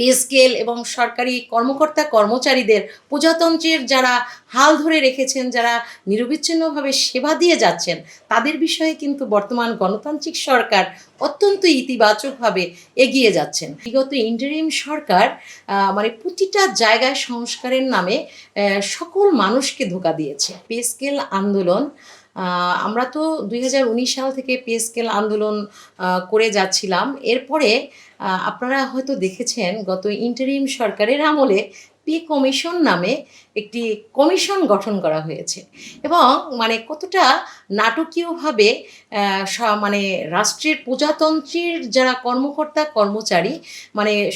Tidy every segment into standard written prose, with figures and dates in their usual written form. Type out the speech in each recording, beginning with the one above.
Pay scale এবং সরকারি কর্মকর্তা কর্মচারীদের প্রজাতন্ত্রের যারা হাল ধরে রেখেছেন, যারা নিরবিচ্ছিন্নভাবে সেবা দিয়ে যাচ্ছেন, তাদের বিষয়ে কিন্তু বর্তমান গণতান্ত্রিক সরকার অত্যন্ত ইতিবাচকভাবে এগিয়ে যাচ্ছেন। বিগত ইন্টারিম সরকার প্রতিটা জায়গায় সংস্কারের নামে সকল মানুষকে ধোঁকা দিয়েছে। পে স্কেল আন্দোলন, আমরা তো 2019 সাল থেকে পে স্কেল আন্দোলন করে যাচ্ছিলাম। এরপরে আপনারা হয়তো দেখেছেন গত ইন্টারিম সরকারের আমলে পে কমিশন নামে একটি কমিশন গঠন করা হয়েছে এবং কতটা নাটকীয়ভাবে রাষ্ট্রের প্রজাতন্ত্রের যারা কর্মকর্তা কর্মচারী,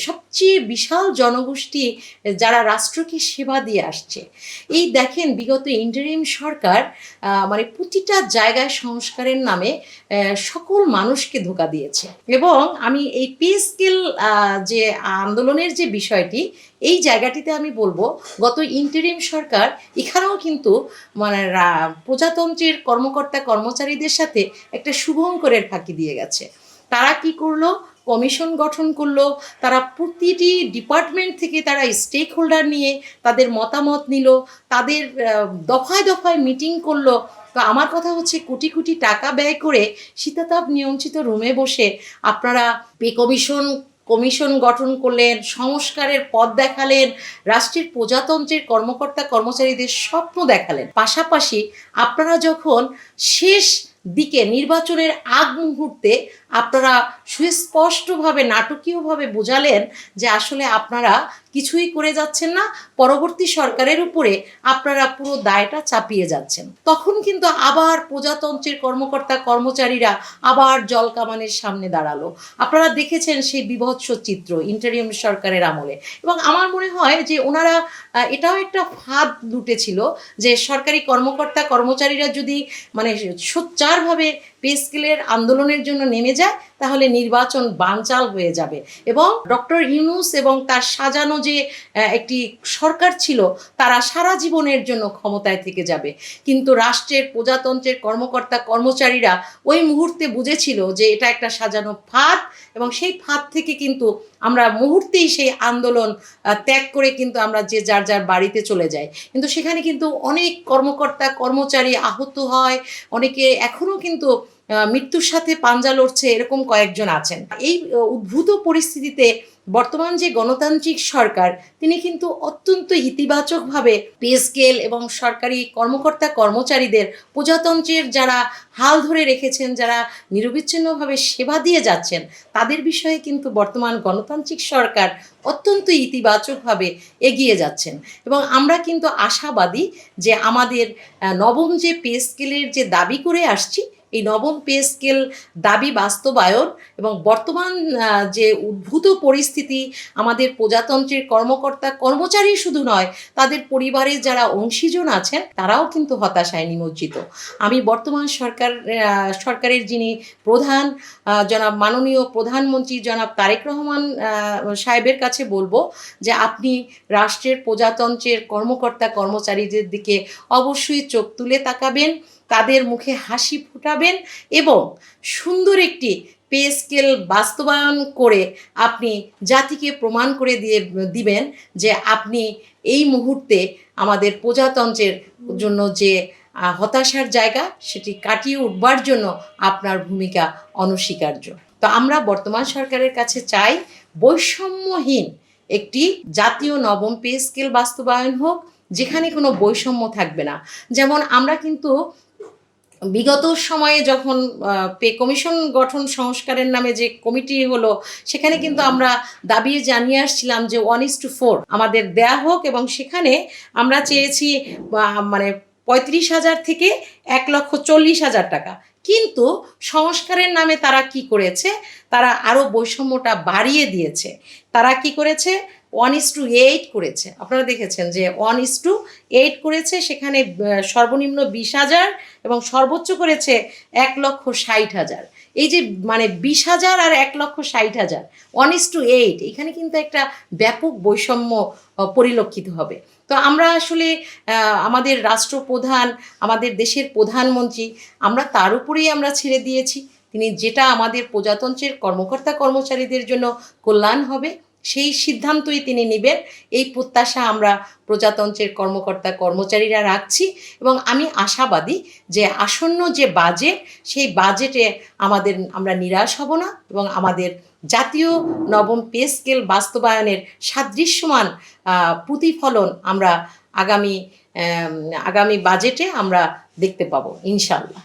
সবচেয়ে বিশাল জনগোষ্ঠী যারা রাষ্ট্রকে সেবা দিয়ে আসছে, এই দেখেন বিগত ইন্টারিম সরকার প্রতিটা জায়গায় সংস্কারের নামে সকল মানুষকে ধোঁকা দিয়েছে। এবং আমি এই পে স্কেল যে আন্দোলনের যে বিষয়টি, এই জায়গাটিতে আমি বলবো গত ইন্টারিম সরকার এখানেও কিন্তু প্রজাতন্ত্রের কর্মকর্তা কর্মচারীদের সাথে একটা শুভঙ্করের ফাঁকি দিয়ে গেছে। তারা কি করলো? কমিশন গঠন করলো। তারা প্রতিটি ডিপার্টমেন্ট থেকে তারা স্টেক হোল্ডার নিয়ে তাদের মতামত নিল, তাদের দফায় দফায় মিটিং করলো। তো আমার কথা হচ্ছে, কোটি কোটি টাকা ব্যয় করে শীতাতাপ নিয়ন্ত্রিত রুমে বসে আপনারা পে কমিশন গঠন করলেন, সংস্কারের পথ দেখালেন, রাষ্ট্রের প্রজাতন্ত্রের কর্মকর্তা কর্মচারীদের স্বপ্ন দেখালেন। পাশাপাশি আপনারা যখন শেষ দিকে নির্বাচনের আগ মুহূর্তে আপনারা সুস্পষ্টভাবে নাটকীয়ভাবে বোঝালেন যে আসলে আপনারা কিছুই করে যাচ্ছেন না, পরবর্তী সরকারের উপরে আপনারা পুরো দায়টা চাপিয়ে যাচ্ছেন। তখন কিন্তু আবার প্রজাতন্ত্রের কর্মকর্তা কর্মচারীরা আবার জলকামানের সামনে দাঁড়ালো। আপনারা দেখেছেন সেই বিভৎস চিত্র ইন্টারিম সরকারের আমলে। এবং আমার মনে হয় যে ওনারা এটাও একটা ফাঁদ লুটেছিল যে সরকারি কর্মকর্তা কর্মচারীরা যদি সোচ্চারভাবে পে স্কেলের আন্দোলনের জন্য নেমে যায়, তাহলে নির্বাচন বানচাল হয়ে যাবে এবং ডক্টর ইউনূস এবং তার সাজানো যে একটি সরকার ছিল, তারা সারা জীবনের জন্য ক্ষমতায় থেকে যাবে। কিন্তু রাষ্ট্রের প্রজাতন্ত্রের কর্মকর্তা কর্মচারীরা ওই মুহূর্তে বুঝেছিল যে এটা একটা সাজানো ফাঁদ এবং সেই ফাঁদ থেকে কিন্তু আমরা মুহূর্তেই সেই আন্দোলন ত্যাগ করে কিন্তু আমরা যে যার যার বাড়িতে চলে যাই। কিন্তু সেখানে কিন্তু অনেক কর্মকর্তা কর্মচারী আহত হয়, অনেকে এখনও কিন্তু মৃত্যুর সাথে পাঞ্জা লড়ছে, এরকম কয়েকজন আছেন। এই উদ্ভূত পরিস্থিতিতে বর্তমান যে গণতান্ত্রিক সরকার, তিনি কিন্তু অত্যন্ত ইতিবাচকভাবে পে স্কেল এবং সরকারি কর্মকর্তা কর্মচারীদের প্রজাতন্ত্রের যারা হাল ধরে রেখেছেন, যারা নিরবিচ্ছিন্নভাবে সেবা দিয়ে যাচ্ছেন, তাদের বিষয়ে কিন্তু বর্তমান গণতান্ত্রিক সরকার অত্যন্ত ইতিবাচকভাবে এগিয়ে যাচ্ছেন। এবং আমরা কিন্তু আশাবাদী যে আমাদের নবম যে পে স্কেলের যে দাবি করে আসছি, এই নবম পে স্কেল দাবি বাস্তবায়ন এবং বর্তমান যে উদ্ভূত পরিস্থিতি, আমাদের প্রজাতন্ত্রের কর্মকর্তা কর্মচারী শুধু নয়, তাদের পরিবারের যারা অংশীজন আছেন, তারাও কিন্তু হতাশায় নিমজ্জিত। আমি বর্তমান সরকারের যিনি প্রধান, জনাব মাননীয় প্রধানমন্ত্রী জনাব তারেক রহমান সাহেবের কাছে বলবো যে আপনি রাষ্ট্রের প্রজাতন্ত্রের কর্মকর্তা কর্মচারীদের দিকে অবশ্যই চোখ তুলে তাকাবেন, তাদের মুখে হাসি ফোটাবেন এবং সুন্দর একটি পে স্কেল বাস্তবায়ন করে আপনি জাতিকে প্রমাণ করে দিবেন যে আপনি এই মুহূর্তে আমাদের প্রজাতন্ত্রের জন্য যে হতাশার জায়গা, সেটি কাটিয়ে উঠবার জন্য আপনার ভূমিকা অনস্বীকার্য। তো আমরা বর্তমান সরকারের কাছে চাই বৈষম্যহীন একটি জাতীয় নবম পে স্কেল বাস্তবায়ন হোক, যেখানে কোনো বৈষম্য থাকবে না। যেমন আমরা কিন্তু বিগত সময়ে যখন পে কমিশন গঠন সংস্কারের নামে যে কমিটি হলো, সেখানে কিন্তু আমরা দাবি জানিয়ে আসছিলাম যে 1:4 আমাদের দেয়া হোক এবং সেখানে আমরা চেয়েছি 35,000 থেকে 1,40,000 টাকা। কিন্তু সংস্কারের নামে তারা কি করেছে? তারা আরও বৈষম্যটা বাড়িয়ে দিয়েছে। তারা কি করেছে? 1:8 করেছে। আপনারা দেখেছেন যে 1:8 করেছে, সেখানে সর্বনিম্ন 20,000 এবং সর্বোচ্চ করেছে 1,60,000। এই যে 20,000 আর 1,60,000, 1:8, এখানে কিন্তু একটা ব্যাপক বৈষম্য পরিলক্ষিত হবে। তো আমরা আসলে আমাদের রাষ্ট্রপ্রধান, আমাদের দেশের প্রধানমন্ত্রী, আমরা তার উপরেই আমরা ছেড়ে দিয়েছি। তিনি যেটা আমাদের প্রজাতন্ত্রের কর্মকর্তা কর্মচারীদের জন্য কল্যাণ হবে সেই সিদ্ধান্তই তিনি নেবেন, এই প্রত্যাশা আমরা প্রজাতন্ত্রের কর্মকর্তা কর্মচারীরা রাখছি। এবং আমি আশাবাদী যে আসন্ন যে বাজেট, সেই বাজেটে আমরা নিরাশ হব না এবং আমাদের জাতীয় নবম পে স্কেল বাস্তবায়নের সাদৃশ্যমান প্রতিফলন আমরা আগামী বাজেটে আমরা দেখতে পাবো ইনশাল্লাহ।